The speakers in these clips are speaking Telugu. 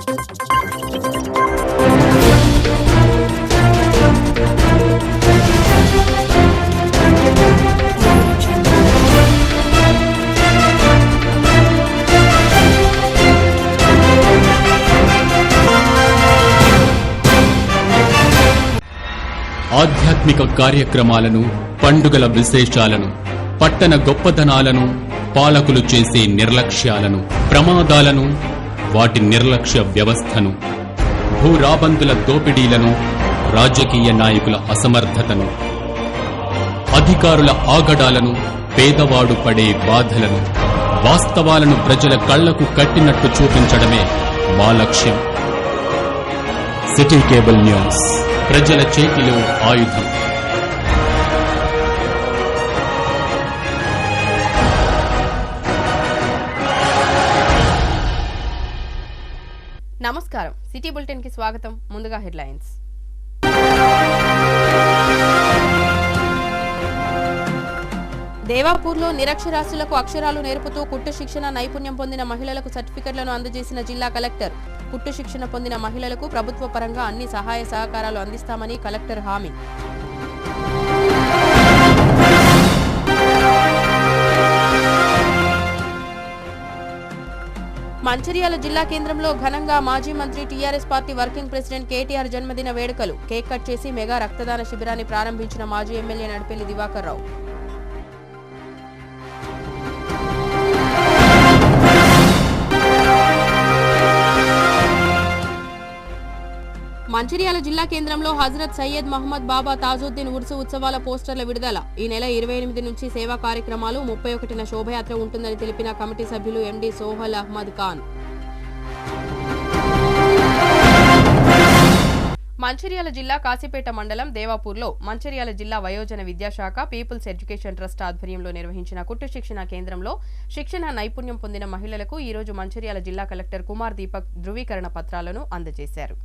ఆధ్యాత్మిక కార్యక్రమాలను, పండుగల విశేషాలను, పట్టణ గొప్పతనాలను, పాలకులు చేసే నిర్లక్ష్యాలను, ప్రమాదాలను, వాటి నిర్లక్ష్య వ్యవస్థను, భూరాబందుల దోపిడీలను, రాజకీయ నాయకుల అసమర్థతను, అధికారుల ఆగడాలను, పేదవాడు పడే బాధలను, వాస్తవాలను ప్రజల కళ్లకు కట్టినట్టు చూపించడమే మా లక్ష్యం. సిటీ కేబుల్ న్యూస్, ప్రజల చేతిలో ఆయుధం. నమస్కారం, సిటీ బులెటిన్ కి స్వాగతం. ముందుగా హెడ్లైన్స్. దేవాపూర్లో నిరక్షరాస్యులకు అక్షరాలు నేర్పుతూ కుట్టు శిక్షణ నైపుణ్యం పొందిన మహిళలకు సర్టిఫికెట్లను అందజేసిన జిల్లా కలెక్టర్. కుట్టు శిక్షణ పొందిన మహిళలకు ప్రభుత్వ పరంగా అన్ని సహాయ సహకారాలు అందిస్తామని కలెక్టర్ హామీ. మంచిర్యాల జిల్లా కేంద్రంలో ఘనంగా మాజీ మంత్రి TRS party working president KTR జన్మదిన వేడుకలు. కేక్ కట్ చేసి మెగా రక్తదాన శిబిరాన్ని ప్రారంభించిన మాజీ ఎమ్మెల్యే నడిపెల్లి దివాకర్ రావు. మంచిర్యాల జిల్లా కేంద్రంలో హజరత్ సయ్యద్ మహమ్మద్ బాబా తాజుద్దీన్ ఉర్సు ఉత్సవాల పోస్టర్ల విడుదల. ఈ నెల 28 నుంచి సేవా కార్యక్రమాలు, 31న శోభయాత్ర ఉంటుందని తెలిపిన కమిటీ సభ్యులు ఎండీ సోహల్ అహ్మద్ ఖాన్. మంచిర్యాల జిల్లా కాశీపేట మండలం దేవాపూర్లో మంచిర్యాల జిల్లా వయోజన విద్యాశాఖ పీపుల్స్ ఎడ్యుకేషన్ ట్రస్ట్ ఆధ్వర్యంలో నిర్వహించిన కుట్టు శిక్షణ కేంద్రంలో శిక్షణ నైపుణ్యం పొందిన మహిళలకు ఈ రోజు మంచిర్యాల జిల్లా కలెక్టర్ కుమార్ దీపక్ ధృవీకరణ పత్రాలను అందజేశారు.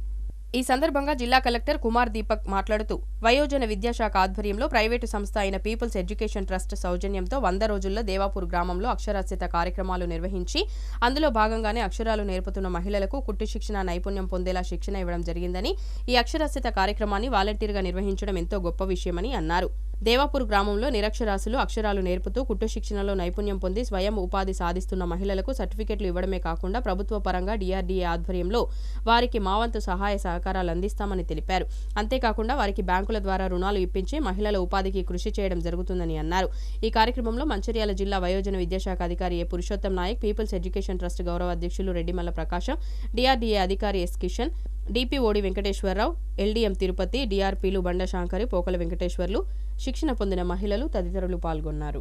ఈ సందర్భంగా జిల్లా కలెక్టర్ కుమార్ దీపక్ మాట్లాడుతూ వయోజన విద్యాశాఖ ఆధ్వర్యంలో ప్రైవేటు సంస్థ అయిన పీపుల్స్ ఎడ్యుకేషన్ ట్రస్ట్ సౌజన్యంతో 100 రోజుల్లో దేవాపూర్ గ్రామంలో అక్షరాస్యత కార్యక్రమాలు నిర్వహించి అందులో భాగంగానే అక్షరాలు నేర్పుతున్న మహిళలకు కుట్టు శిక్షణ నైపుణ్యం పొందేలా శిక్షణ ఇవ్వడం జరిగిందని, ఈ అక్షరాస్యత కార్యక్రమాన్ని వాలంటీర్గా నిర్వహించడం ఎంతో గొప్ప విషయమని అన్నారు. దేవాపూర్ గ్రామంలో నిరక్షరాస్యులు అక్షరాలు నేర్పుతూ కుట్టు శిక్షణలో నైపుణ్యం పొంది స్వయం ఉపాధి సాధిస్తున్న మహిళలకు సర్టిఫికెట్లు ఇవ్వడమే కాకుండా ప్రభుత్వ పరంగా డిఆర్డీఏ ఆధ్వర్యంలో వారికి మా వంతు సహాయ సహకారాలు అందిస్తామని తెలిపారు. అంతేకాకుండా వారికి బ్యాంకుల ద్వారా రుణాలు ఇప్పించి మహిళల ఉపాధికి కృషి చేయడం జరుగుతుందని అన్నారు. ఈ కార్యక్రమంలో మంచిర్యాల జిల్లా వయోజన విద్యాశాఖ అధికారి A Purushottam Naik, people's education trust గౌరవ అధ్యక్షులు రెడ్డిమల్ల ప్రకాశం, డిఆర్డీఏ అధికారి S Kishan, DPOD Venkateswararao, LDM Tirupati, డిఆర్పీలు బండశాంకరి, పోకల వెంకటేశ్వర్లు, శిక్షణ పొందిన మహిళలు తదితరులు పాల్గొన్నారు.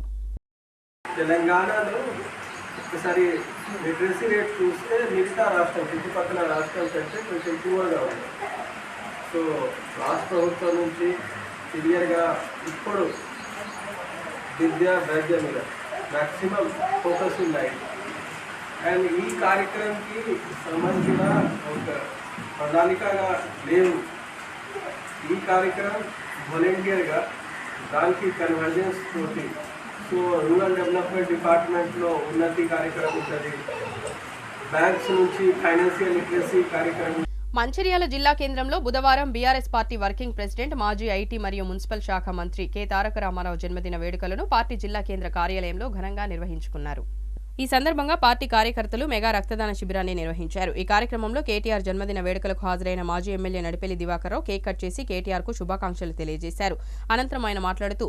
తెలంగాణలో ఒకసారి లిటరసీ రేట్ చూస్తే మిగతా రాష్ట్రం చుట్టుపక్కల రాష్ట్రాల కంటే కొంచెం పూర్గా ఉంది. సో రాష్ట్ర ప్రభుత్వం నుంచి క్లియర్గా ఇప్పుడు విద్యా వైద్య మీద మ్యాక్సిమం ఫోకస్ ఉన్నాయి. అండ్ ఈ కార్యక్రమంకి సంబంధించిన ఒక ప్రణాళికగా లేవు. ఈ కార్యక్రమం వాలంటీర్గా దానికి కన్వర్జెన్స్ తోటి, సో రూరల్ డెవలప్మెంట్ డిపార్ట్మెంట్లో ఉన్నతి కార్యక్రమం ఉంటుంది, బ్యాంక్స్ నుంచి ఫైనాన్షియల్ లిటరసీ కార్యక్రమం. మంచిర్యాల జిల్లా కేంద్రంలో బుధవారం బీఆర్ఎస్ పార్టీ వర్కింగ్ ప్రెసిడెంట్, మాజీ ఐటీ మరియు మున్సిపల్ శాఖ మంత్రి కె తారక రామారావు జన్మదిన వేడుకలను పార్టీ జిల్లా కేంద్ర కార్యాలయంలో ఘనంగా నిర్వహించుకున్నారు. ఈ సందర్భంగా పార్టీ కార్యకర్తలు మెగా రక్తదాన శిబిరాన్ని నిర్వహించారు. ఈ కార్యక్రమంలో కేటీఆర్ జన్మదిన వేడుకలకు హాజరైన మాజీ ఎమ్మెల్యే నడిపెల్లి దివాకర్ రావు కేక్ కట్ చేసి కేటీఆర్ కు శుభాకాంక్షలు తెలియజేశారు. అనంతరం ఆయన మాట్లాడుతూ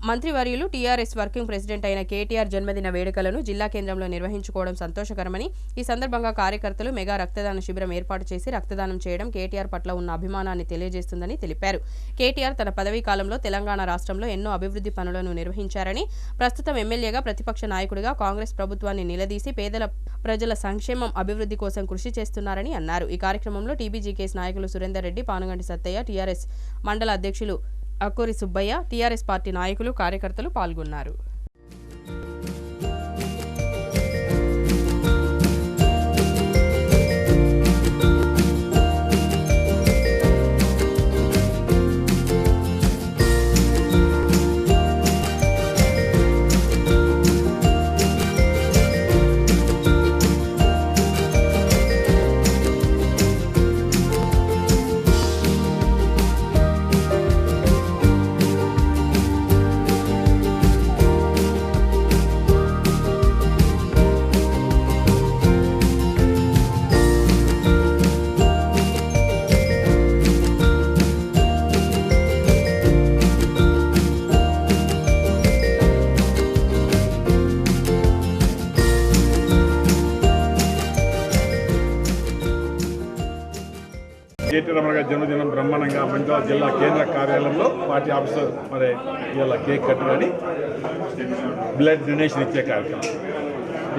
మంత్రివర్యులు టీఆర్ఎస్ వర్కింగ్ ప్రెసిడెంట్ అయిన కేటీఆర్ జన్మదిన వేడుకలను జిల్లా కేంద్రంలో నిర్వహించుకోవడం సంతోషకరమని, ఈ సందర్భంగా కార్యకర్తలు మెగా రక్తదాన శిబిరం ఏర్పాటు చేసి రక్తదానం చేయడం కేటీఆర్ పట్ల ఉన్న అభిమానాన్ని తెలియజేస్తుందని తెలిపారు. కేటీఆర్ తన పదవీ కాలంలో తెలంగాణ రాష్ట్రంలో ఎన్నో అభివృద్ధి పనులను నిర్వహించారని, ప్రస్తుతం ఎమ్మెల్యేగా ప్రతిపక్ష నాయకుడిగా కాంగ్రెస్ ప్రభుత్వాన్ని నిలదీసి పేదల ప్రజల సంక్షేమం అభివృద్ధి కోసం కృషి చేస్తున్నారని అన్నారు. ఈ కార్యక్రమంలో టీబీజీకేఎస్ నాయకులు సురేందర్ రెడ్డి, పానుగంటి సత్తయ్య, టీఆర్ఎస్ మండల అధ్యక్షులు అక్కూరి సుబ్బయ్య, టీఆర్ఎస్ పార్టీ నాయకులు, కార్యకర్తలు పాల్గొన్నారు. కేటీ రామారావు గారి జన్మదినం బ్రహ్మాండంగా మంచిర్యాల జిల్లా కేంద్ర కార్యాలయంలో పార్టీ ఆఫీసర్ మరి ఇలా కేక్ కట్ కానీ బ్లడ్ డొనేషన్ ఇచ్చే కార్యక్రమం.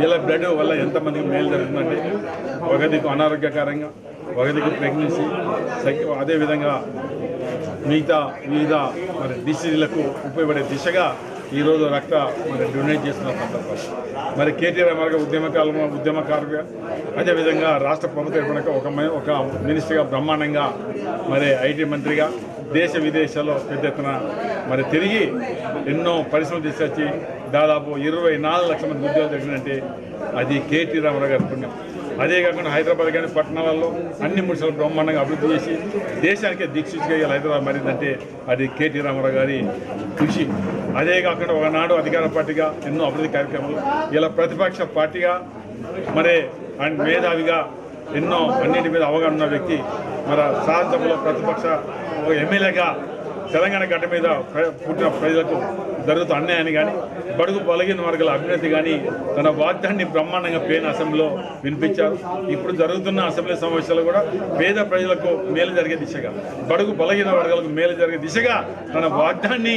ఇలా బ్లడ్ వల్ల ఎంతమందికి మేలు జరుగుతుందంటే ఒక దిక్కు అనారోగ్యకరంగా, ఒక దిక్కు ప్రెగ్నెన్సీ, అదేవిధంగా మిగతా వివిధ మరి డిసీజులకు ఉపయోగపడే దిశగా ఈరోజు రక్త మరి డొనేట్ చేస్తున్న సందర్భాలు. మరి కేటీ రామారావు ఉద్యమకారుగా అదేవిధంగా రాష్ట్ర ప్రభుత్వం ఏర్పడక ఒక మినిస్టర్గా బ్రహ్మాండంగా మరి ఐటీ మంత్రిగా దేశ విదేశాల్లో పెద్ద ఎత్తున మరి తిరిగి ఎన్నో పరిశ్రమలు తీసుకొచ్చి దాదాపు 24 లక్షల మంది ఉద్యోగాలు జరిగినంటే అది కేటీ రామారావు గారి పుణ్యం. అదే కాకుండా హైదరాబాద్ కానీ పట్టణాలలో అన్ని ముడిసలు బ్రహ్మాండంగా అభివృద్ధి చేసి దేశానికే దిక్సూచిగా హైదరాబాద్ మారిందంటే అది కేటీ రామారావు గారి కృషి. అదే కాకుండా ఒకనాడు అధికార పార్టీగా ఎన్నో అభివృద్ధి కార్యక్రమాలు, ఇలా ప్రతిపక్ష పార్టీగా మరి మేధావిగా ఎన్నో అన్నింటి మీద అవగాహన ఉన్న వ్యక్తి, మరి శాసనసభలో ప్రతిపక్ష ఒక ఎమ్మెల్యేగా తెలంగాణ గడ్డ మీద పుట్టిన ప్రజలకు జరుగుతున్న అన్యాయాన్ని కానీ, బడుగు బలహీన వర్గాల అభ్యున్నతి కానీ తన వాగ్దాన్ని బ్రహ్మాండంగా పేద అసెంబ్లీలో వినిపించారు. ఇప్పుడు జరుగుతున్న అసెంబ్లీ సమావేశాలు కూడా పేద ప్రజలకు మేలు జరిగే దిశగా, బడుగు బలహీన వర్గాలకు మేలు జరిగే దిశగా తన వాగ్దాన్ని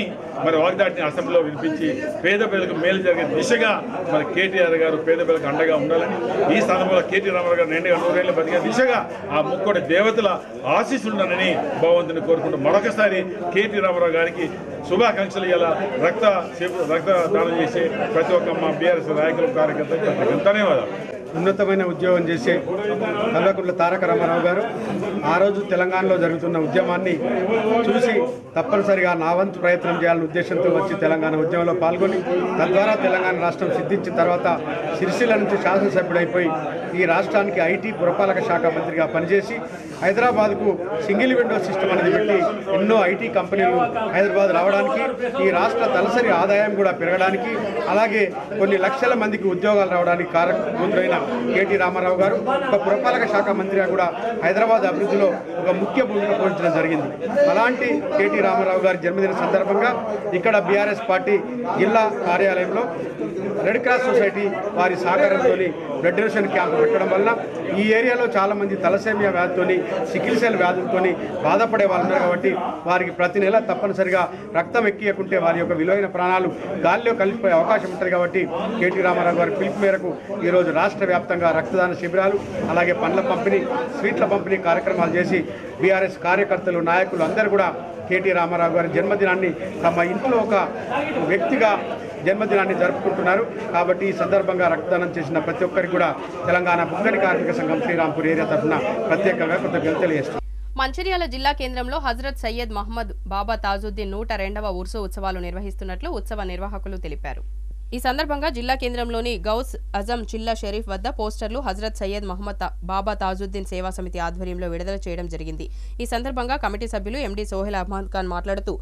అసెంబ్లీలో వినిపించి పేద ప్రజలకు మేలు జరిగే దిశగా మరి కేటీఆర్ గారు పేద ప్రజలకు అండగా ఉండాలని, ఈ సందర్భంలో కేటీ రామారావు గారు 2 ఏళ్ళు బతికే దిశగా ఆ ముక్కోటి దేవతల ఆశీస్సులుండాలని భగవంతుని కోరుకుంటూ మరొకసారి కేటీ రామారావు గారికి శుభాకాంక్షలు. ఇలా రక్తదానం చేసే ప్రతి ఒక్క మా బీఆర్ఎస్ నాయకులు, కార్యకర్తలు ధన్యవాదాలు. ఉన్నతమైన ఉద్యోగం చేసే కల్వకుంట్ల తారక రామారావు గారు ఆ రోజు తెలంగాణలో జరుగుతున్న ఉద్యమాన్ని చూసి తప్పనిసరిగా నా వంతు ప్రయత్నం చేయాలనే ఉద్దేశంతో వచ్చి తెలంగాణ ఉద్యమంలో పాల్గొని తద్వారా తెలంగాణ రాష్ట్రం సిద్ధించిన తర్వాత సిరిసిల్ల నుంచి శాసనసభ్యుడైపోయి ఈ రాష్ట్రానికి ఐటీ పురపాలక శాఖ మంత్రిగా పనిచేసి హైదరాబాద్కు సింగిల్ విండో సిస్టమ్ అనేది పెట్టి ఎన్నో ఐటీ కంపెనీలు హైదరాబాద్ రావడానికి, ఈ రాష్ట్ర తలసరి ఆదాయం కూడా పెరగడానికి, అలాగే కొన్ని లక్షల మందికి ఉద్యోగాలు రావడానికి కారకులైన కేటీ రామారావు గారు ఒక పురపాలక శాఖ మంత్రిగా కూడా హైదరాబాద్ అభివృద్ధిలో ఒక ముఖ్య భూమిక పోషించడం జరిగింది. అలాంటి కేటీ రామారావు గారి జన్మదిన సందర్భంగా ఇక్కడ బీఆర్ఎస్ పార్టీ జిల్లా కార్యాలయంలో రెడ్ క్రాస్ సొసైటీ వారి సహకారంతో బ్లడ్ డొనేషన్ క్యాంపు పెట్టడం వలన ఈ ఏరియాలో చాలామంది తలసేమియా వ్యాధితోని, సికిల్ సెల్ వ్యాధులతోని బాధపడే వాళ్ళు ఉన్నారు. కాబట్టి వారికి ప్రతి నెల తప్పనిసరిగా రక్తం ఎక్కియకుంటే వారి యొక్క విలువైన ప్రాణాలు గాలిలో కలిసిపోయే అవకాశం ఉంటుంది. కాబట్టి కేటీ రామారావు గారి పిలుపు మేరకు ఈరోజు రాష్ట్ర వ్యాప్తంగా రక్తదాన శిబిరాలు, అలాగే పండ్ల పంపిణీ, స్వీట్ల పంపిణీ కార్యక్రమాలు చేసి బీఆర్ఎస్ కార్యకర్తలు, నాయకులు అందరూ కూడా కేటీ రామారావు గారి జన్మదినాన్ని తమ ఇంట్లో ఒక వ్యక్తిగా జన్మదినాన్ని జరుపుకుంటున్నారు. కాబట్టి ఈ సందర్భంగా రక్తదానం చేసిన ప్రతి ఒక్కరికి కూడా తెలంగాణ బుగ్గని కార్మిక సంఘం శ్రీరాంపూర్ ఏరియా తరఫున ప్రత్యేకంగా కృతజ్ఞతలు తెలియజేస్తున్నాం. మంచిర్యాల జిల్లా కేంద్రంలో హజరత్ సయ్యద్ మహమ్మద్ బాబా తాజుద్దీన్ 102వ ఉర్సు ఉత్సవాలు నిర్వహిస్తున్నట్లు ఉత్సవ నిర్వాహకులు తెలిపారు. ఈ సందర్భంగా జిల్లా కేంద్రంలోని గౌస్ అజం చిల్లా షరీఫ్ వద్ద పోస్టర్లు హజరత్ సయ్యద్ మహమ్మద్ బాబా తాజుద్దీన్ సేవా సమితి ఆధ్వర్యంలో విడుదల చేయడం జరిగింది. ఈ సందర్భంగా కమిటీ సభ్యులు ఎండీ సోహెల్ అహ్మద్ ఖాన్ మాట్లాడుతూ,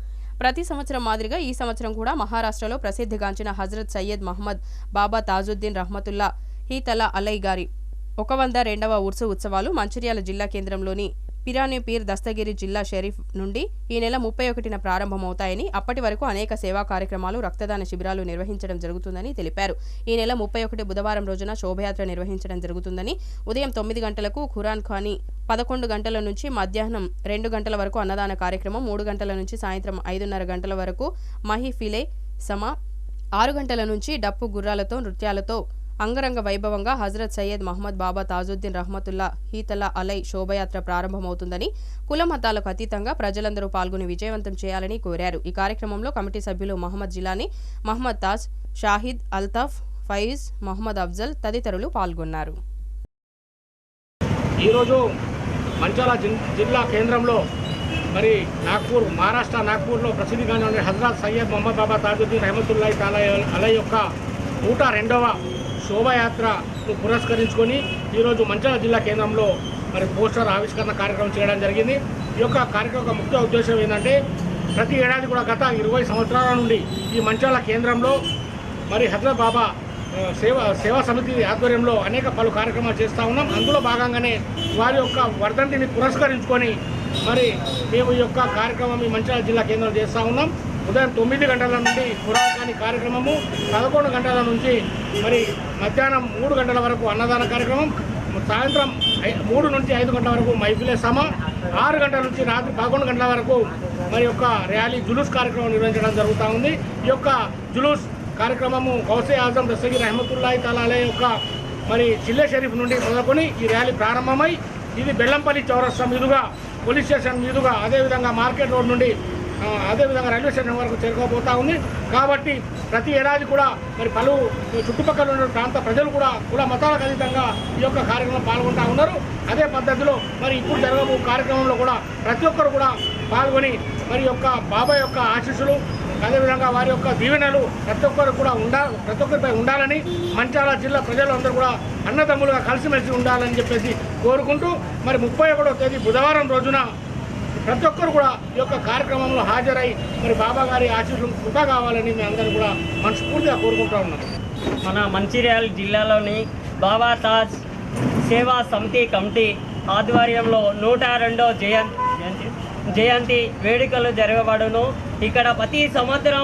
ప్రతి సంవత్సరం మాదిరిగా ఈ సంవత్సరం కూడా మహారాష్ట్రలో ప్రసిద్ధిగాంచిన హజరత్ సయ్యద్ మహమ్మద్ బాబా తాజుద్దీన్ రహ్మతుల్లా హీతలా అలై గారి 102వ ఉర్సు ఉత్సవాలు మంచిర్యాల జిల్లా కేంద్రంలోని పిరాని పీర్ దస్తగిరి జిల్లా షరీఫ్ నుండి ఈ నెల 31న ప్రారంభమవుతాయని, అప్పటి వరకు అనేక సేవా కార్యక్రమాలు, రక్తదాన శిబిరాలు నిర్వహించడం జరుగుతుందని తెలిపారు. ఈ నెల 31 బుధవారం రోజున శోభయాత్ర నిర్వహించడం జరుగుతుందని, ఉదయం 9 గంటలకు ఖురాన్ ఖానీ, 11 గంటల నుంచి మధ్యాహ్నం 2 గంటల వరకు అన్నదాన కార్యక్రమం, 3 గంటల నుంచి సాయంత్రం 5:30 గంటల వరకు మహిఫిలే సమా, 6 గంటల నుంచి డప్పు గుర్రాలతో నృత్యాలతో అంగరంగ వైభవంగా హజరత్ సయ్యద్ మహమ్మద్ బాబా తాజుద్దీన్ రహ్మతుల్లా హీతలా అలై శోభయాత్ర ప్రారంభమవుతుందని, కుల మతాలకు అతీతంగా ప్రజలందరూ పాల్గొని విజయవంతం చేయాలని కోరారు. ఈ కార్యక్రమంలో కమిటీ సభ్యులు మహమ్మద్ జిలానీ, మహమ్మద్ తాజ్, షాహిద్, అల్తాఫ్, ఫైజ్, మహమ్మద్ అఫ్జల్ తదితరులు పాల్గొన్నారు. ఈరోజు మంచిర్యాల జిల్లా కేంద్రంలో మరి నాగ్పూర్, మహారాష్ట్ర నాగ్పూర్లో ప్రసిద్ధిగాంచిన హజరత్ సయ్యద్ మహమ్మద్ బాబా తాజుద్దీన్ రహమతుల్లాహి తాలా అలై యొక్క 102వ శోభయాత్రను పురస్కరించుకొని ఈరోజు మంచిర్యాల జిల్లా కేంద్రంలో మరి పోస్టర్ ఆవిష్కరణ కార్యక్రమం చేయడం జరిగింది. ఈ యొక్క కార్యక్రమం ముఖ్య ఉద్దేశం ఏంటంటే, ప్రతి ఏడాది కూడా గత 20 సంవత్సరాల నుండి ఈ మంచిర్యాల కేంద్రంలో మరి హజరత్ బాబా సేవా సమితి ఆధ్వర్యంలో అనేక పలు కార్యక్రమాలు చేస్తూ ఉన్నాం. అందులో భాగంగానే వారి యొక్క వర్ధంతిని పురస్కరించుకొని మరి మేము ఈ యొక్క కార్యక్రమం ఈ మంచిర్యాల జిల్లా కేంద్రంలో చేస్తూ ఉన్నాం. ఉదయం 9 గంటల నుండి ఖురాన్ ఖానీ కార్యక్రమము, 11 గంటల నుంచి మరి మధ్యాహ్నం 3 గంటల వరకు అన్నదాన కార్యక్రమం, సాయంత్రం 3 నుంచి 5 గంటల వరకు మైఫిలే సమా, 6 గంటల నుంచి రాత్రి 11 గంటల వరకు మరి యొక్క ర్యాలీ జులూస్ కార్యక్రమం నిర్వహించడం జరుగుతూ ఉంది. ఈ యొక్క జులూస్ కార్యక్రమము గౌసే ఆజం దస్తగిరి రహమతుల్లాహి తాలా అలైహి యొక్క మరి చిల్లే షరీఫ్ నుండి మొదలుకొని ఈ ర్యాలీ ప్రారంభమై ఇది బెల్లంపల్లి చౌరస్తా మీదుగా, పోలీస్ స్టేషన్ మీదుగా, అదేవిధంగా మార్కెట్ రోడ్ నుండి, అదేవిధంగా రైల్వే స్టేషన్ వరకు చేరుకోబోతూ ఉంది. కాబట్టి ప్రతి ఏడాది కూడా మరి పలు చుట్టుపక్కల ఉన్న ప్రాంత ప్రజలు కూడా కుల మతాలకు అతీతంగా ఈ యొక్క కార్యక్రమంలో పాల్గొంటూ ఉన్నారు. అదే పద్ధతిలో మరి ఇప్పుడు జరగబో కార్యక్రమంలో కూడా ప్రతి ఒక్కరు కూడా పాల్గొని మరి యొక్క బాబా యొక్క ఆశీస్సులు, అదేవిధంగా వారి యొక్క దీవెనలు ప్రతి ఒక్కరు కూడా ప్రతి ఒక్కరిపై ఉండాలని, మంచిర్యాల జిల్లా ప్రజలందరూ కూడా అన్నదమ్ములుగా కలిసిమెలిసి ఉండాలని చెప్పేసి కోరుకుంటూ మరి 31వ తేదీ బుధవారం రోజున ప్రతి ఒక్కరు కూడా ఈ యొక్క కార్యక్రమంలో హాజరై మరి బాబా గారి ఆశీస్సులు కృప కావాలని మేము అందరూ కూడా మనస్ఫూర్తిగా కోరుకుంటూ ఉన్నాం. మన మంచిర్యాల జిల్లాలోని బాబా తాజ్ సేవా సమితి కమిటీ ఆధ్వర్యంలో 102వ జయంతి వేడుకలు జరగబడును. ఇక్కడ ప్రతి సంవత్సరం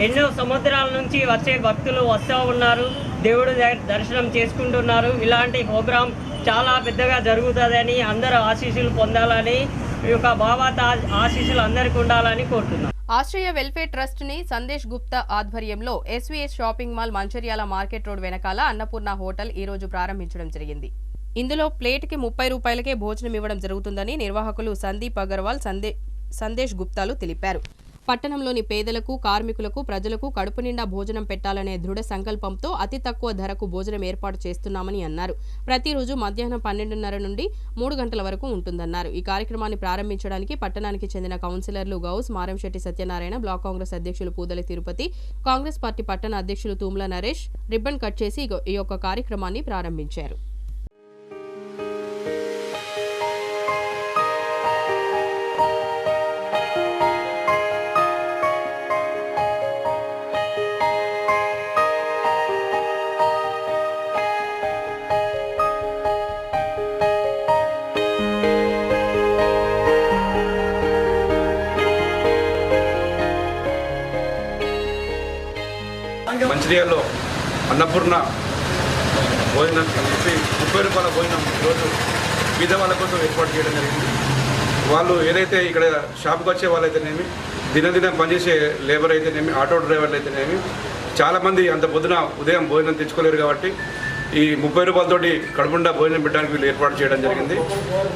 ఎన్నో సంవత్సరాల నుంచి వచ్చే భక్తులు వస్తూ ఉన్నారు, దేవుడు దర్శనం చేసుకుంటున్నారు. ఇలాంటి ప్రోగ్రాం చాలా పెద్దగా జరుగుతుందని, అందరూ ఆశీస్సులు పొందాలని, ఈ యొక్క బాబా తాజ్ ఆశీస్సులు అందరికీ ఉండాలని కోరుతున్నాం. ఆశ్రయ వెల్ఫేర్ ట్రస్ట్ ని సందేశ్ గుప్తా ఆధ్వర్యంలో SVS shopping mall Mancherial market road వెనకాల అన్నపూర్ణ హోటల్ ఈ రోజు ప్రారంభించడం జరిగింది. ఇందులో ప్లేట్కి 30 రూపాయలకే భోజనం ఇవ్వడం జరుగుతుందని నిర్వాహకులు సందీప్ అగర్వాల్, సందేశ్ గుప్తాలు తెలిపారు. పట్టణంలోని పేదలకు, కార్మికులకు, ప్రజలకు కడుపు నిండా భోజనం పెట్టాలనే దృఢ సంకల్పంతో అతి తక్కువ ధరకు భోజనం ఏర్పాటు చేస్తున్నామని అన్నారు. ప్రతిరోజు మధ్యాహ్నం 12:30 నుండి 3 గంటల వరకు ఉంటుందన్నారు. ఈ కార్యక్రమాన్ని ప్రారంభించడానికి పట్టణానికి చెందిన కౌన్సిలర్లు గౌస్, మారంశెట్టి సత్యనారాయణ, బ్లాక్ కాంగ్రెస్ అధ్యక్షులు పూదలి తిరుపతి, కాంగ్రెస్ పార్టీ పట్టణ అధ్యక్షులు తూమ్ల నరేష్ రిబ్బన్ కట్ చేసి ఈ యొక్క కార్యక్రమాన్ని ప్రారంభించారు. మంచిర్యాలలో అన్నపూర్ణ భోజనం చెప్పి 30 రూపాయల భోజనం ఈరోజు బీద వాళ్ళ కోసం ఏర్పాటు చేయడం జరిగింది. వాళ్ళు ఏదైతే ఇక్కడ షాప్కి వచ్చే వాళ్ళైతేనేమి, దినదినం పనిచేసే లేబర్ అయితేనేమి, ఆటో డ్రైవర్లు అయితేనేమి, చాలామంది అంత పొద్దున ఉదయం భోజనం తెచ్చుకోలేరు కాబట్టి ఈ 30 రూపాయలతోటి కడుపుండా భోజనం పెట్టడానికి వీళ్ళు ఏర్పాటు చేయడం జరిగింది.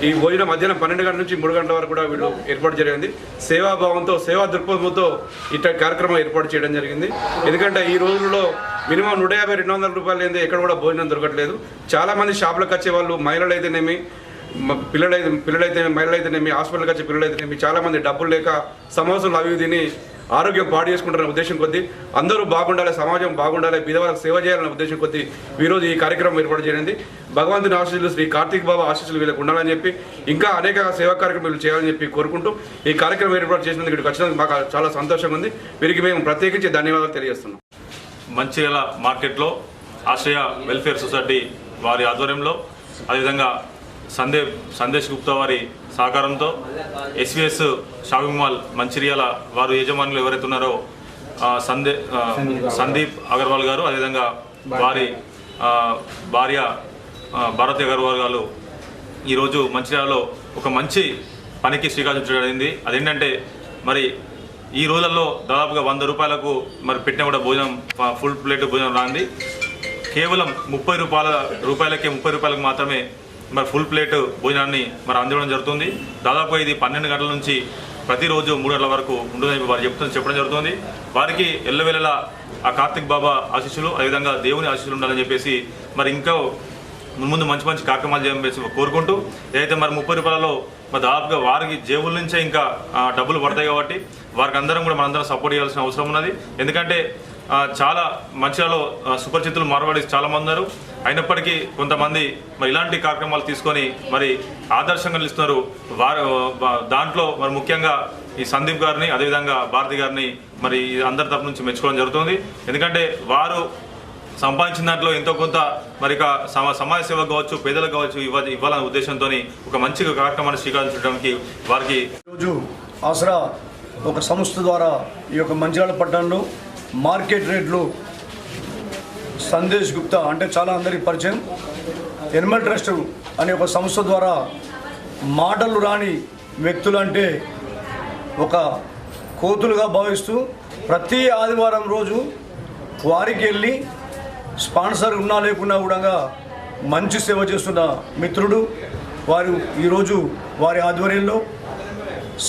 ఈ భోజనం మధ్యాహ్నం 12 గంటల నుంచి 3 గంటల వరకు కూడా వీళ్ళు ఏర్పాటు జరిగింది. సేవాభావంతో, సేవా దృక్పథంతో ఇట్లాంటి కార్యక్రమం ఏర్పాటు చేయడం జరిగింది. ఎందుకంటే ఈ రోజుల్లో మినిమం 150-200 రూపాయలు ఏంది ఎక్కడ కూడా భోజనం దొరకట్లేదు. చాలామంది షాపులకు వచ్చే వాళ్ళు, మహిళలు అయితేనేమి, మహిళలైతేనేమి, హాస్పిటల్కి వచ్చే పిల్లలైతేనేమి, చాలామంది డబ్బులు లేక సమోసాలు అవి తిని ఆరోగ్యం పాడు చేసుకుంటారనే ఉద్దేశం కొద్దీ, అందరూ బాగుండాలి, సమాజం బాగుండాలి, బీదవాళ్ళకి సేవ చేయాలనే ఉద్దేశం కొద్దీ ఈరోజు ఈ కార్యక్రమం ఏర్పాటు చేయండి. భగవంతుని ఆశీస్సులు, శ్రీ కార్తీక్ బాబా ఆశీస్సులు వీళ్ళకి ఉండాలని చెప్పి, ఇంకా అనేక సేవా కార్యక్రమాలు చేయాలని చెప్పి కోరుకుంటూ ఈ కార్యక్రమం ఏర్పాటు చేసినందుకు ఇక్కడికి వచ్చినందుకు మాకు చాలా సంతోషంగా ఉంది. వీరికి మేము ప్రత్యేకించి ధన్యవాదాలు తెలియజేస్తున్నాం. మంచిర్యాల మార్కెట్లో ఆశ్రయ వెల్ఫేర్ సొసైటీ వారి ఆధ్వర్యంలో, అదేవిధంగా సందేశ్ గుప్తా వారి సహకారంతో ఎస్వీఎస్ షాపింగ్ మాల్ మంచిర్యాల వారు యజమానులు ఎవరైతే ఉన్నారో సందీప్ అగర్వాల్ గారు, అదేవిధంగా వారి భార్య భారతి అగర్వాల్ గారు ఈరోజు మంచిర్యాలలో ఒక మంచి పనికి శ్రీకారం చుట్టడింది. అదేంటంటే మరి ఈ రోజుల్లో దాదాపుగా 100 రూపాయలకు మరి పెట్టిన కూడా భోజనం, ఫుల్ ప్లేట్ భోజనం రాంది. కేవలం 30 రూపాయలకు మాత్రమే మరి ఫుల్ ప్లేట్ భోజనాన్ని మరి అందించడం జరుగుతుంది. దాదాపు ఇది 12 గంటల నుంచి ప్రతిరోజు 3 గంటల వరకు ఉంటుందని వారు చెప్పడం జరుగుతుంది. వారికి ఎల్లవేళలా ఆ కార్తిక్ బాబా ఆశీస్సులు, అదేవిధంగా దేవుని ఆశీస్సులు ఉండాలని చెప్పేసి మరి ఇంకా ముందు మంచి మంచి కార్యక్రమాలు చేయాలని కోరుకుంటూ, ఏదైతే మరి 30 రూపాయలలో మరి దాదాపుగా వారికి జేబుల నుంచే ఇంకా డబ్బులు పడతాయి కాబట్టి వారికి అందరం కూడా మనందరం సపోర్ట్ చేయాల్సిన అవసరం ఉన్నది. ఎందుకంటే చాలా మంచిర్యాలలో సుపరిచితులు మార్వాడీస్ చాలామంది ఉన్నారు. అయినప్పటికీ కొంతమంది మరి ఇలాంటి కార్యక్రమాలు తీసుకొని మరి ఆదర్శంగా నిలుస్తున్నారు. దాంట్లో మరి ముఖ్యంగా ఈ సందీప్ గారిని, అదేవిధంగా భారతి గారిని మరి అందరి తరపు నుంచి మెచ్చుకోవడం జరుగుతుంది. ఎందుకంటే వారు సంపాదించిన దాంట్లో ఎంతో కొంత మరి సమాజ సేవకు కావచ్చు, పేదలకు కావచ్చు ఇవ్వాలనే ఉద్దేశంతో ఒక మంచి కార్యక్రమాన్ని స్వీకరించడానికి వారికి ఈరోజు ఆసరా ఒక సంస్థ ద్వారా ఈ యొక్క మంచిర్యాల పట్టణంలో మార్కెట్ రేట్లు సందేశ్ గుప్తా అంటే చాలా అందరికీ పరిచయం, ఎనిమల్ ట్రస్ట్ అనే ఒక సంస్థ ద్వారా మాటలు రాని వ్యక్తులంటే ఒక కోతులుగా భావిస్తూ ప్రతి ఆదివారం రోజు వారికి వెళ్ళి స్పాన్సర్ ఉన్నా లేకున్నా కూడా మంచి సేవ చేస్తున్న మిత్రుడు వారు ఈరోజు వారి ఆధ్వర్యంలో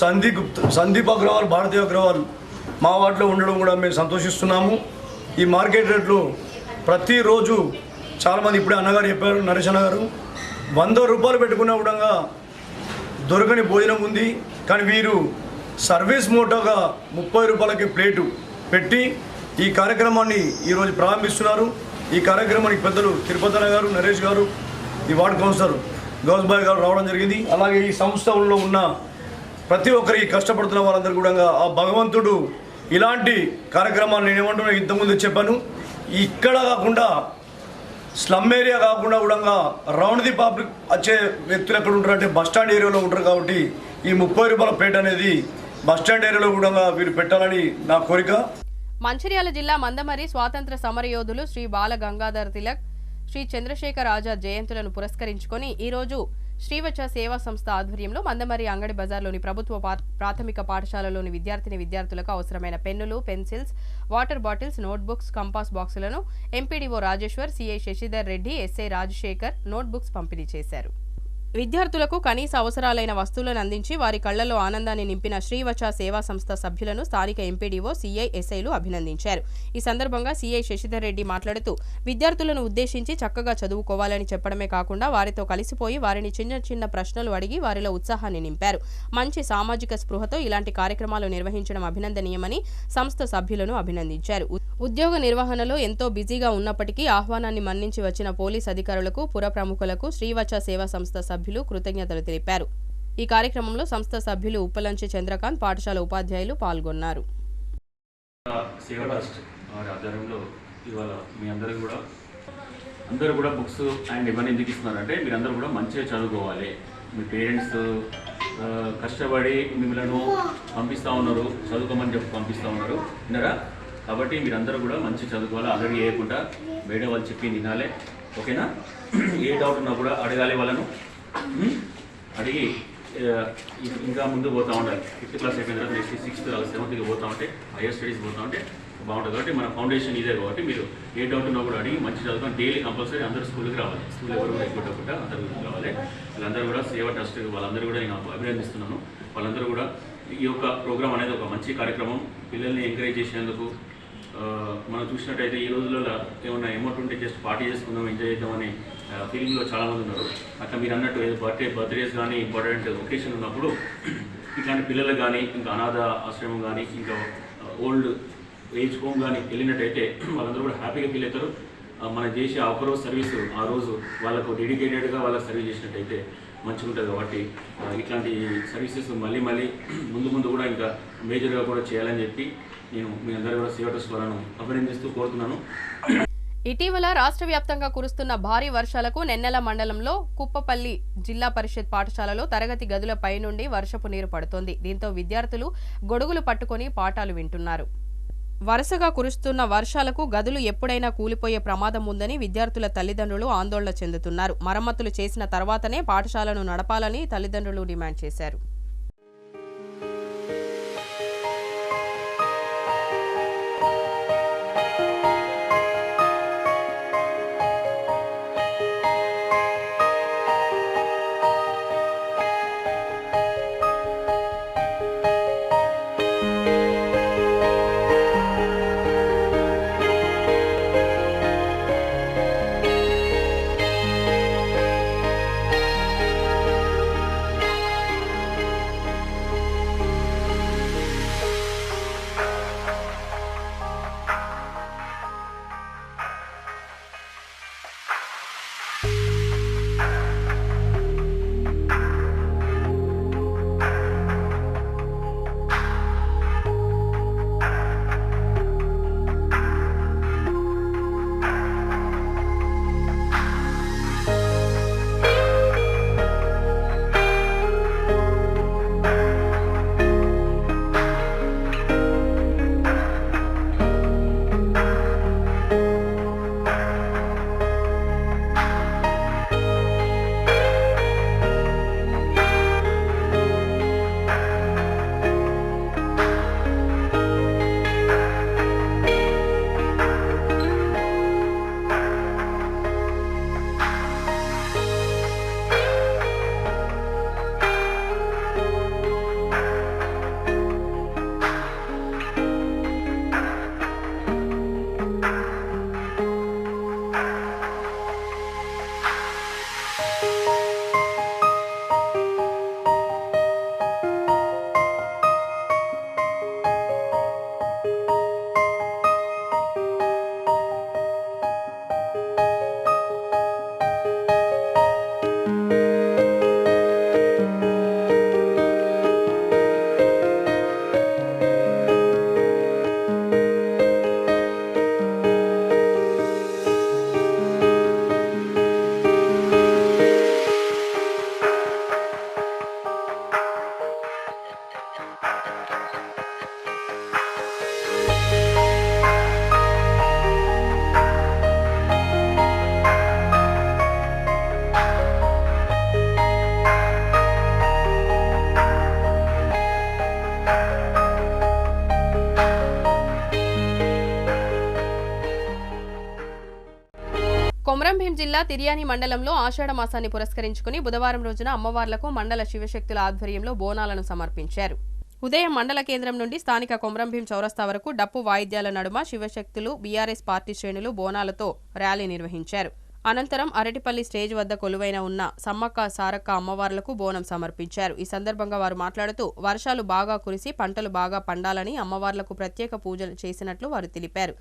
సందీప్ అగ్రవాల్, భారతీయ అగ్రవాల్ మా వార్డులో ఉండడం కూడా మేము సంతోషిస్తున్నాము. ఈ మార్కెట్ రేట్లో ప్రతిరోజు చాలామంది ఇప్పుడే అన్నగారు చెప్పారు, నరేష్ అన్న గారు, 100 రూపాయలు పెట్టుకున్న కూడా దొరకని భోజనం ఉంది. కానీ వీరు సర్వీస్ మోటోగా 30 రూపాయలకి ప్లేటు పెట్టి ఈ కార్యక్రమాన్ని ఈరోజు ప్రారంభిస్తున్నారు. ఈ కార్యక్రమానికి పెద్దలు తిరుపతి గారు, నరేష్ గారు, ఈ వార్డు కౌన్సిలర్ గౌస్బాయ్ గారు రావడం జరిగింది. అలాగే ఈ సంస్థలో ఉన్న ప్రతి ఒక్కరికి కష్టపడుతున్న వాళ్ళందరూ కూడా ఆ భగవంతుడు ఇలాంటి కార్యక్రమాలు నేను ఏమంటున్నా ఇంతకుముందు చెప్పాను, ఇక్కడ కాకుండా స్లమ్ ఏరియా కాకుండా కూడా రౌండ్ ది పబ్లిక్ వచ్చే వ్యక్తులు ఎక్కడ ఉంటారంటే బస్టాండ్ ఏరియాలో ఉంటారు. కాబట్టి ఈ 30 రూపాయల ప్లేట్ అనేది బస్టాండ్ ఏరియాలో కూడా వీరు పెట్టాలని నా కోరిక. మంచిర్యాల జిల్లా మందమరి స్వాతంత్ర సమరయోధులు శ్రీ బాల గంగాధర్ తిలక్, శ్రీ చంద్రశేఖర్ ఆజాద్ జయంతులను పురస్కరించుకొని ఈరోజు శ్రీవచ సేవా సంస్థ ఆధ్వర్యంలో మందమరి అంగడి బజార్లోని ప్రభుత్వ ప్రాథమిక పాఠశాలలోని విద్యార్థులకు అవసరమైన పెన్నులు, pencils, water bottles, notebooks, compass బాక్సులను MPDO Rajeshwar, CI Shashidhar Reddy, SI Rajasekhar notebooks పంపిణీ చేశారు. విద్యార్థులకు కనీస అవసరాలైన వస్తువులను అందించి వారి కళ్లలో ఆనందాన్ని నింపిన శ్రీవచ సేవా సంస్థ సభ్యులను స్థానిక ఎంపీడీఓ, సిఐ, ఎస్ఐలు అభినందించారు. ఈ సందర్భంగా సిఐ శశిధర్ రెడ్డి మాట్లాడుతూ విద్యార్థులను ఉద్దేశించి చక్కగా చదువుకోవాలని చెప్పడమే కాకుండా వారితో కలిసిపోయి వారిని చిన్న చిన్న ప్రశ్నలు అడిగి వారిలో ఉత్సాహాన్ని నింపారు. మంచి సామాజిక స్పృహతో ఇలాంటి కార్యక్రమాలు నిర్వహించడం అభినందనీయమని సంస్థ సభ్యులను అభినందించారు. ఉద్యోగ నిర్వహణలో ఎంతో బిజీగా ఉన్నప్పటికీ ఆహ్వానాన్ని మన్నించి వచ్చిన పోలీస్ అధికారులకు, పుర ప్రముఖులకు శ్రీవచ సేవా సంస్థ సభ్యులు కృతజ్ఞతలు తెలిపారు. ఈ కార్యక్రమంలో సంస్థ సభ్యులు ఉప్పలంచి చంద్రకాంత్, పాఠశాల ఉపాధ్యాయులు పాల్గొన్నారు. అందరూ కూడా బుక్స్ అండ్ ఇవన్నీ ఎందుకు ఇస్తున్నారంటే మీరందరూ కూడా మంచిగా చదువుకోవాలి. మీ పేరెంట్స్ కష్టపడి మిమ్మల్ని పంపిస్తూ ఉన్నారు, చదువుకోమని చెప్పి పంపిస్తూ ఉన్నారు, విన్నారా? కాబట్టి మీరందరూ కూడా మంచిగా చదువుకోవాలి. అలరి చేయకుండా మేడం వాళ్ళు చెప్పి వినాలి, ఓకేనా? ఏ డౌట్ ఉన్నా కూడా అడగాలి, వాళ్ళను అడిగి ఇంకా ముందు పోతూ ఉండాలి. 5th క్లాస్ అయిపోయిన తర్వాత నెక్స్ట్ 6th 7th పోతూ ఉంటే హైయర్ స్టడీస్ పోతూ ఉంటే బాగుంటుంది. కాబట్టి మన ఫౌండేషన్ ఇదే కాబట్టి మీరు ఏ డౌట్ ఉన్నా కూడా అడిగి మంచి చదువుకొని డైలీ కంపల్సరీ అందరూ స్కూల్కి రావాలి. స్కూల్ ఎవరు కూడా ఎగ్గొట్టకుండా అందరూ రావాలి. వాళ్ళందరూ కూడా సేవ ట్రస్ట్ వాళ్ళందరూ కూడా నేను అభినందిస్తున్నాను. వాళ్ళందరూ కూడా ఈ యొక్క ప్రోగ్రామ్ అనేది ఒక మంచి కార్యక్రమం. పిల్లల్ని ఎంకరేజ్ చేసేందుకు మనం చూసినట్టయితే ఈ రోజులలో ఏమన్నా అమౌంట్ ఉంటే జస్ట్ పార్టీ చేసుకుందాం, ఎంజాయ్ చేద్దామని ఫీలింగ్లో చాలామంది ఉన్నారు. అట్లా మీరు అన్నట్టు ఏదో బర్త్డేస్ కానీ ఇంపార్టెంట్ ఒకేషన్ ఉన్నప్పుడు ఇట్లాంటి పిల్లలకు కానీ ఇంకా అనాథ ఆశ్రమం కానీ ఇంకా ఓల్డ్ ఏజ్ హోమ్ కానీ వెళ్ళినట్టయితే వాళ్ళందరూ కూడా హ్యాపీగా ఫీల్ అవుతారు. మనం చేసే ఆ ఒకరోజు సర్వీస్ ఆ రోజు వాళ్ళకు డెడికేటెడ్గా వాళ్ళకి సర్వీస్ చేసినట్టయితే మంచిగా ఉంటుంది. కాబట్టి ఇట్లాంటి సర్వీసెస్ మళ్ళీ ముందు కూడా ఇంకా మేజర్గా కూడా చేయాలని చెప్పి నేను మీ అందరూ కూడా సేవ ట్రస్ట్ వాళ్ళను అభినందిస్తూ కోరుతున్నాను. ఇటీవల రాష్ట్ర వ్యాప్తంగా కురుస్తున్న భారీ వర్షాలకు నెన్నెల మండలంలో కుప్పపల్లి జిల్లా పరిషత్ పాఠశాలలో తరగతి గదులపై నుండి వర్షపు నీరు పడుతోంది. దీంతో విద్యార్థులు గొడుగులు పట్టుకొని పాఠాలు వింటున్నారు. వరుసగా కురుస్తున్న వర్షాలకు గదులు ఎప్పుడైనా కూలిపోయే ప్రమాదం ఉందని విద్యార్థుల తల్లిదండ్రులు ఆందోళన చెందుతున్నారు. మరమ్మతులు చేసిన తర్వాతనే పాఠశాలను నడపాలని తల్లిదండ్రులు డిమాండ్ చేశారు. జిల్లా తిర్యాని మండలంలో ఆషాఢ మాసాన్ని పురస్కరించుకుని బుధవారం రోజున అమ్మవార్లకు మండల శివశక్తుల ఆధ్వర్యంలో బోనాలను సమర్పించారు. ఉదయం మండల కేంద్రం నుండి స్థానిక కొమరంభీం చౌరస్తా వరకు డప్పు వాయిద్యాల నడుమ శివశక్తులు బీఆర్ఎస్ పార్టీ శ్రేణులు బోనాలతో ర్యాలీ నిర్వహించారు. అనంతరం అరటిపల్లి స్టేజ్ వద్ద కొలువైన ఉన్న సమ్మక్క సారక్క అమ్మవార్లకు బోనం సమర్పించారు. ఈ సందర్భంగా వారు మాట్లాడుతూ వర్షాలు బాగా కురిసి పంటలు బాగా పండాలని అమ్మవార్లకు ప్రత్యేక పూజలు చేసినట్లు వారు తెలిపారు.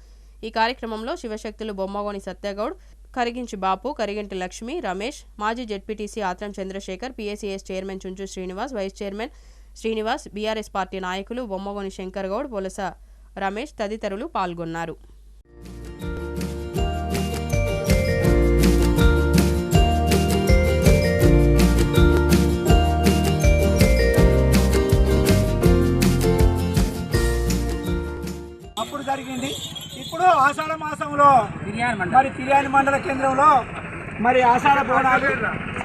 ఈ కార్యక్రమంలో శివశక్తులు బొమ్మగోని సత్యగౌడ్, కరిగించి బాపు, కరిగింటి లక్ష్మి, రమేష్, మాజీ ZPTC Athram Chandrashekar, PACS chairman Chunchu Srinivas, vice chairman Srinivas, BRS party నాయకులు బొమ్మగోని శంకర్ గౌడ్, పొలస రమేష్ తదితరులు పాల్గొన్నారు. అప్పుడు జరిగింది. ఇప్పుడు ఆషాఢ మాసంలో మరి తిర్యాని మండల కేంద్రంలో మరి ఆషాఢ బోనాలు,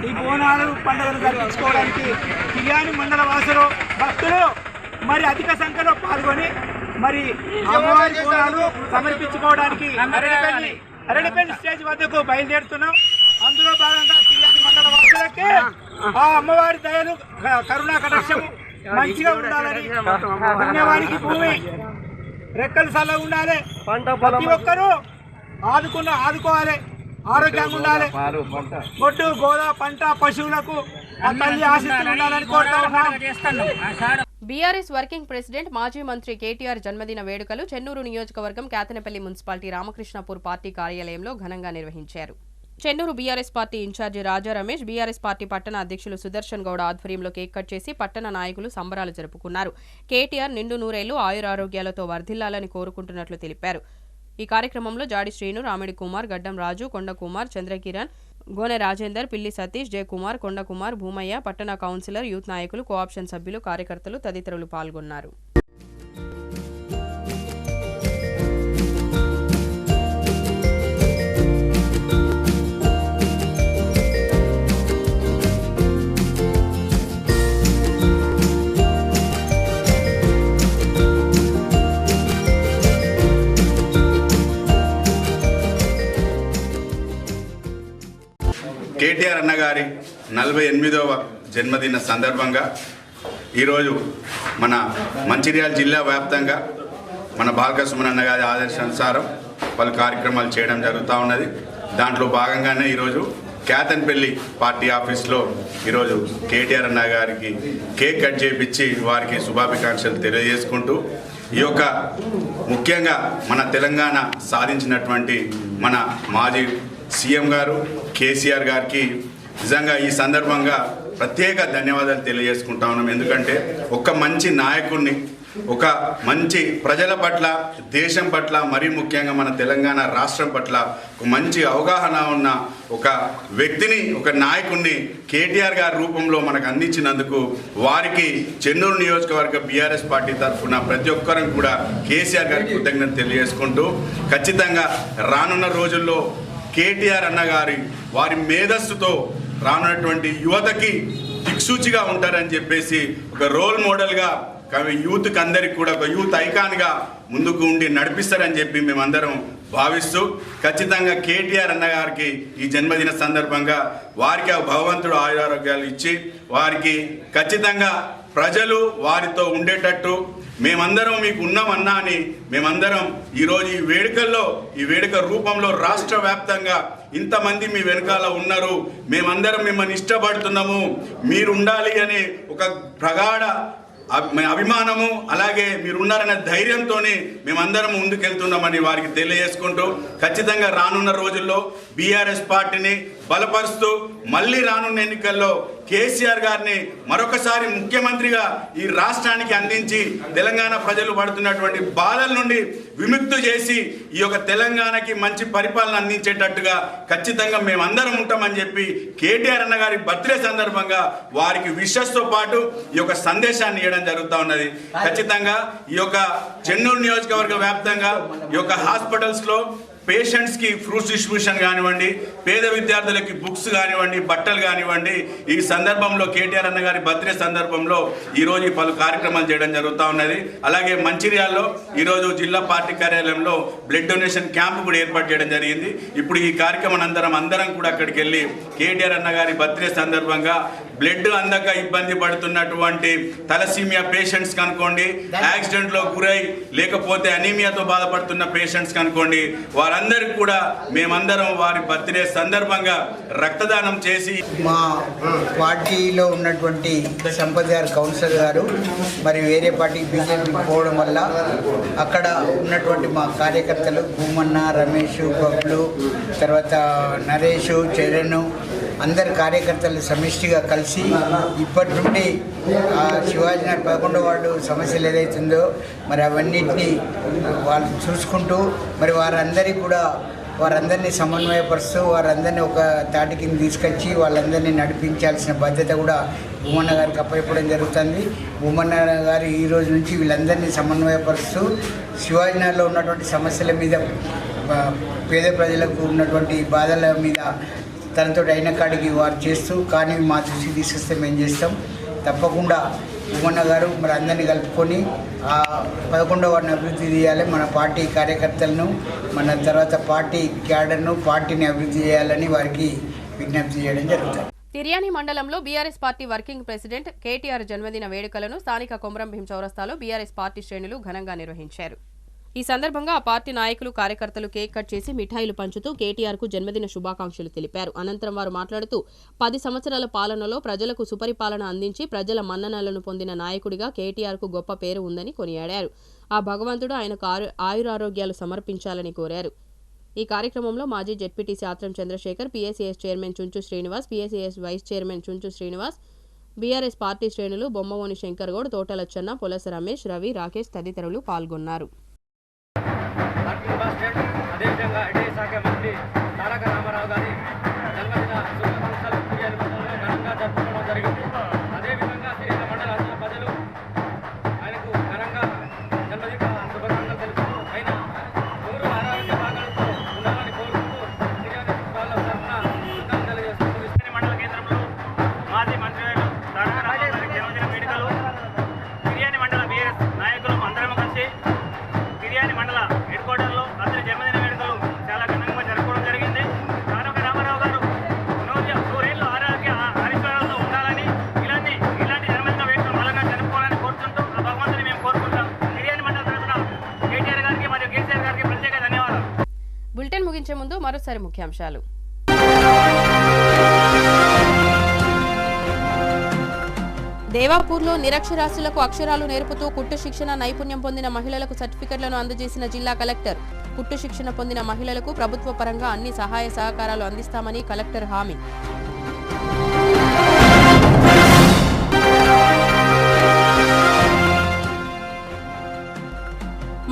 ఈ బోనాలు పండుగను జరిపించుకోవడానికి తిర్యాని మండల వాసులు భక్తులు మరి అధిక సంఖ్యలో పాల్గొని మరి అమ్మవారి బోనాలు సమర్పించుకోవడానికి అరటిపల్లి స్టేజ్ వద్దకు బయలుదేరుతున్నాం. అందులో భాగంగా తిర్యాని మండల వాసులకి ఆ అమ్మవారి దయలు కరుణా కటాక్షము మంచిగా ఉండాలని, పుణ్యవానికి భూమి రెక్కలు చల్లగా ఉండాలి, ప్రతి ఒక్కరూ ఆదుకోవాలి, ఆరోగ్యంగా ఉండాలి, గొడ్డు గోదా పంట పశువులకు తల్లి ఆశీస్సులు ఉండాలని కోరుతున్నాం. బీఆర్ఎస్ వర్కింగ్ ప్రెసిడెంట్ మాజీ మంత్రి కేటీఆర్ జన్మదిన వేడుకలు చెన్నూరు నియోజకవర్గం కేతనపల్లి మున్సిపాలిటీ రామకృష్ణపూర్ పార్టీ కార్యాలయంలో ఘనంగా నిర్వహించారు. చెన్నూరు బీఆర్ఎస్ పార్టీ ఇన్ఛార్జి రాజా రమేష్, బీఆర్ఎస్ పార్టీ పట్టణ అధ్యక్షులు సుదర్శన్ గౌడ ఆధ్వర్యంలో కేక్ కట్ చేసి పట్టణ నాయకులు సంబరాలు జరుపుకున్నారు. కేటీఆర్ నిండు నూరేళ్లు ఆయురారోగ్యాలతో వర్ధిల్లాలని కోరుకుంటున్నట్లు తెలిపారు. ఈ కార్యక్రమంలో జాడి శ్రీను, రామిడి కుమార్, గడ్డం రాజు, కొండ కుమార్, చంద్రకిరణ్, గోనె రాజేందర్, పిల్లి సతీష్, జయకుమార్, కొండ కుమార్, భూమయ్య, పట్టణ కౌన్సిలర్, యూత్ నాయకులు, కోఆప్షన్ సభ్యులు, కార్యకర్తలు తదితరులు పాల్గొన్నారు. కేటీఆర్ అన్నగారి 48వ జన్మదిన సందర్భంగా ఈరోజు మన మంచిర్యాల జిల్లా వ్యాప్తంగా మన బాలకృష్ణ అన్నగారి ఆదేశానుసారం పలు కార్యక్రమాలు చేయడం జరుగుతూ ఉన్నది. దాంట్లో భాగంగానే ఈరోజు కేతన్పల్లి పార్టీ ఆఫీస్లో ఈరోజు కేటీఆర్ అన్న గారికి కేక్ కట్ చేయించి వారికి శుభాకాంక్షలు తెలియజేసుకుంటూ ఈ యొక్క ముఖ్యంగా మన తెలంగాణ సాధించినటువంటి మన మాజీ సీఎం గారు కేసీఆర్ గారికి నిజంగా ఈ సందర్భంగా ప్రత్యేక ధన్యవాదాలు తెలియజేసుకుంటా ఉన్నాం. ఎందుకంటే ఒక మంచి నాయకుడిని, ఒక మంచి ప్రజల పట్ల, దేశం పట్ల, మరీ ముఖ్యంగా మన తెలంగాణ రాష్ట్రం పట్ల ఒక మంచి అవగాహన ఉన్న ఒక వ్యక్తిని, ఒక నాయకుడిని కేటీఆర్ గారి రూపంలో మనకు అందించినందుకు వారికి చెన్నూరు నియోజకవర్గ బీఆర్ఎస్ పార్టీ తరఫున ప్రతి ఒక్కరం కూడా కేసీఆర్ గారికి కృతజ్ఞత తెలియజేసుకుంటూ ఖచ్చితంగా రానున్న రోజుల్లో కేటీఆర్ అన్నగారి వారి మేధస్సుతో రానున్నటువంటి యువతకి దిక్సూచిగా ఉంటారని చెప్పేసి ఒక రోల్ మోడల్గా యూత్కి అందరికి కూడా ఒక యూత్ ఐకాన్గా ముందుకు ఉండి నడిపిస్తారని చెప్పి మేమందరం భావిస్తూ ఖచ్చితంగా కేటీఆర్ అన్నగారికి ఈ జన్మదిన సందర్భంగా వారికి ఆ భగవంతుడు ఆయురారోగ్యాలు ఇచ్చి వారికి ఖచ్చితంగా ప్రజలు వారితో ఉండేటట్టు మేమందరం మీకు ఉన్నామన్నా అని మేమందరం ఈరోజు ఈ వేడుకల్లో, ఈ వేడుక రూపంలో రాష్ట్ర వ్యాప్తంగా ఇంతమంది మీ వెనకాల ఉన్నారు, మేమందరం మిమ్మల్ని ఇష్టపడుతున్నాము, మీరు ఉండాలి అని ఒక ప్రగాఢ అభిమానము, అలాగే మీరున్నారనే ధైర్యంతోనే మేమందరం ముందుకెళ్తున్నామని వారికి తెలియజేసుకుంటూ ఖచ్చితంగా రానున్న రోజుల్లో బీఆర్ఎస్ పార్టీని బలపరుస్తూ మళ్ళీ రానున్న ఎన్నికల్లో కేసీఆర్ గారిని మరొకసారి ముఖ్యమంత్రిగా ఈ రాష్ట్రానికి అందించి తెలంగాణ ప్రజలు పడుతున్నటువంటి బాధల నుండి విముక్తి చేసి ఈ యొక్క తెలంగాణకి మంచి పరిపాలన అందించేటట్టుగా ఖచ్చితంగా మేమందరం ఉంటామని చెప్పి కేటీఆర్ అన్న గారి బర్త్డే సందర్భంగా వారికి విషస్తో పాటు ఈ యొక్క సందేశాన్ని ఇవ్వడం జరుగుతూ ఉన్నది. ఖచ్చితంగా ఈ యొక్క చెన్నూరు నియోజకవర్గ వ్యాప్తంగా ఈ యొక్క హాస్పిటల్స్లో పేషెంట్స్కి ఫ్రూట్స్ డిస్ట్రిబ్యూషన్ కానివ్వండి, పేద విద్యార్థులకి బుక్స్ కానివ్వండి, బట్టలు కానివ్వండి, ఈ సందర్భంలో కేటీఆర్ అన్న గారి బర్త్డే సందర్భంలో ఈరోజు పలు కార్యక్రమాలు చేయడం జరుగుతూ ఉన్నది. అలాగే మంచిర్యాలలో ఈరోజు జిల్లా పార్టీ కార్యాలయంలో బ్లడ్ డొనేషన్ క్యాంప్ కూడా ఏర్పాటు చేయడం జరిగింది. ఇప్పుడు ఈ కార్యక్రమం అందరం కూడా అక్కడికి వెళ్ళి కేటీఆర్ అన్న గారి బర్త్డే సందర్భంగా బ్లడ్ అందక ఇబ్బంది పడుతున్నటువంటి తలసీమియా పేషెంట్స్ కనుకోండి, యాక్సిడెంట్లో గురై లేకపోతే అనీమియాతో బాధపడుతున్న పేషెంట్స్ కనుకోండి, వారందరికీ కూడా మేమందరం వారి బర్త్డే సందర్భంగా రక్తదానం చేసి మా పార్టీలో ఉన్నటువంటి సంపత్ గారు కౌన్సిలర్ గారు మరి వేరే పార్టీకి బీజేపీకి పోవడం వల్ల అక్కడ ఉన్నటువంటి మా కార్యకర్తలు భూమన్న, రమేష్, బబ్లు, తర్వాత నరేష్, చరణ్ అందరి కార్యకర్తలు సమిష్టిగా కలిసి ఇప్పటి నుండి శివాజీ నగర్ 11వ వార్డు సమస్యలు ఏదైతుందో మరి అవన్నిటినీ వాళ్ళు చూసుకుంటూ మరి వారందరినీ సమన్వయపరుస్తూ వారందరినీ ఒక తాటి కింద తీసుకొచ్చి వాళ్ళందరినీ నడిపించాల్సిన బాధ్యత కూడా భూమన్న గారికి అప్పచెప్పడం జరుగుతుంది. భూమన్న గారు ఈ రోజు నుంచి వీళ్ళందరినీ సమన్వయపరుస్తూ శివాజీనగర్లో ఉన్నటువంటి సమస్యల మీద, పేద ప్రజలకు ఉన్నటువంటి బాధల మీద తనతో అయిన కాడికి వారు చేస్తూ, కానీ మా దృష్టికి తీసుకొస్తే మేము చేస్తాం. తప్పకుండా భూమన్న గారు మరి అందరినీ కలుపుకొని ఆ 11వ వార్డుని అభివృద్ధి చేయాలి. మన పార్టీ కార్యకర్తలను, మన తర్వాత పార్టీ క్యాడర్ను, పార్టీని అభివృద్ధి చేయాలని వారికి విజ్ఞప్తి చేయడం జరుగుతుంది. తిర్యాని మండలంలో BRS party working president KTR జన్మదిన వేడుకలను స్థానిక కొమరం భీం చౌరస్తాలో బీఆర్ఎస్ పార్టీ శ్రేణులు ఘనంగా నిర్వహించారు. ఈ సందర్భంగా ఆ పార్టీ నాయకులు, కార్యకర్తలు కేక్ కట్ చేసి మిఠాయిలు పంచుతూ కేటీఆర్కు జన్మదిన శుభాకాంక్షలు తెలిపారు. అనంతరం వారు మాట్లాడుతూ 10 సంవత్సరాల పాలనలో ప్రజలకు సుపరిపాలన అందించి ప్రజల మన్ననలను పొందిన నాయకుడిగా కేటీఆర్కు గొప్ప పేరు ఉందని కొనియాడారు. ఆ భగవంతుడు ఆయనకు ఆయురారోగ్యాలు సమర్పించాలని కోరారు. ఈ కార్యక్రమంలో మాజీ ZPTC Athram Chandrashekar, PSCS chairman Chunchu Srinivas, PSCS vice chairman Chunchu Srinivas, BRS party శ్రేణులు బొమ్మవోని శంకర్ గౌడ్, తోటలచ్చన్న, పులస రమేష్, రవి, రాకేష్ తదితరులు పాల్గొన్నారు. అదేవిధంగా ఐటీ శాఖ మంత్రి తారక రామారావు గారి జన్మదిన శుభాకాంక్షలు తిర్యాని మండలంలో ఘనంగా జరుపుకోవడం జరిగింది. అదేవిధంగా తిర్యాని మండల ప్రజలు ఆయనకు ఘనంగా జన్మదిన శుభాకాంక్షలు తెలుపుతూ ఆయన నూరు ఆరోగ్య భాగాలతో ఉండాలని కోరుకుంటూ తిర్యాని వాళ్ళ తరఫున శుభాకాంక్షలు తెలియజేస్తుంది. తిర్యాని మండల కేంద్రంలో మాజీ మంత్రులు తారక రామారావు గారి జన్మదిన వేడుకలు తిర్యాని మండల బీఆర్ఎస్ నాయకులు అందరం కలిసి తిర్యాని మండల హెడ్ క్వార్టర్లో అతని జన్మదిన వేడుకలు చాలా ఘనంగా జరుపుకోవడం జరిగింది. తారక రామారావు గారు నూరేళ్లు ఆరోగ్య ఆవిష్కారాలతో ఉండాలని, ఇలాంటి జన్మదిన వేడుకలు బలంగా జరుపుకోవాలని కోరుకుంటూ ఆ భగవంతుని మేము కోరుకుంటాం. తిర్యాని మండల తరఫున కేటీఆర్ గారికి మరియు కేసీఆర్ గారికి ప్రత్యేక ధన్యవాదాలు. బులెటిన్ ముగించే ముందు మరోసారి ముఖ్యాంశాలు. దేవాపూర్లో నిరక్షరాస్యులకు అక్షరాలు నేర్పుతూ కుట్టు శిక్షణ నైపుణ్యం పొందిన మహిళలకు సర్టిఫికెట్లను అందజేసిన జిల్లా కలెక్టర్. కుట్టు శిక్షణ పొందిన మహిళలకు ప్రభుత్వ పరంగా అన్ని సహాయ సహకారాలు అందిస్తామని కలెక్టర్ హామీ.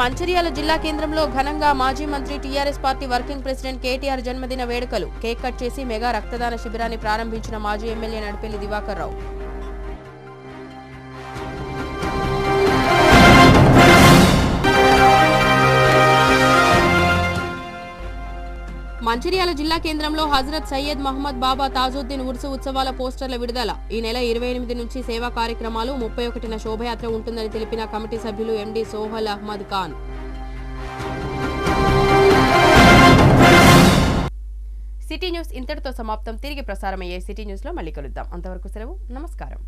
మంచిర్యాల జిల్లా కేంద్రంలో ఘనంగా మాజీ మంత్రి TRS party working president KTR జన్మదిన వేడుకలు. కేక్ కట్ చేసి మెగా రక్తదాన శిబిరాన్ని ప్రారంభించిన మాజీ ఎమ్మెల్యే నడిపెల్లి దివాకర్ రావు. మంచిర్యాల జిల్లా కేంద్రంలో హజరత్ సయ్యద్ మహమ్మద్ బాబా తాజుద్దీన్ ఉర్సు ఉత్సవాల పోస్టర్ల విడుదల. ఈ నెల 28 నుంచి సేవా కార్యక్రమాలు, 31న శోభయాత్ర ఉంటుందని తెలిపిన కమిటీ సభ్యులు MD Sohal Ahmed Khan. City news ఇంతటితో సమాప్తం. తిరిగి ప్రసారమయ్యే సిటీ న్యూస్ లో మళ్ళీ కలుద్దాం. అంతవరకు సెలవు. నమస్కారం.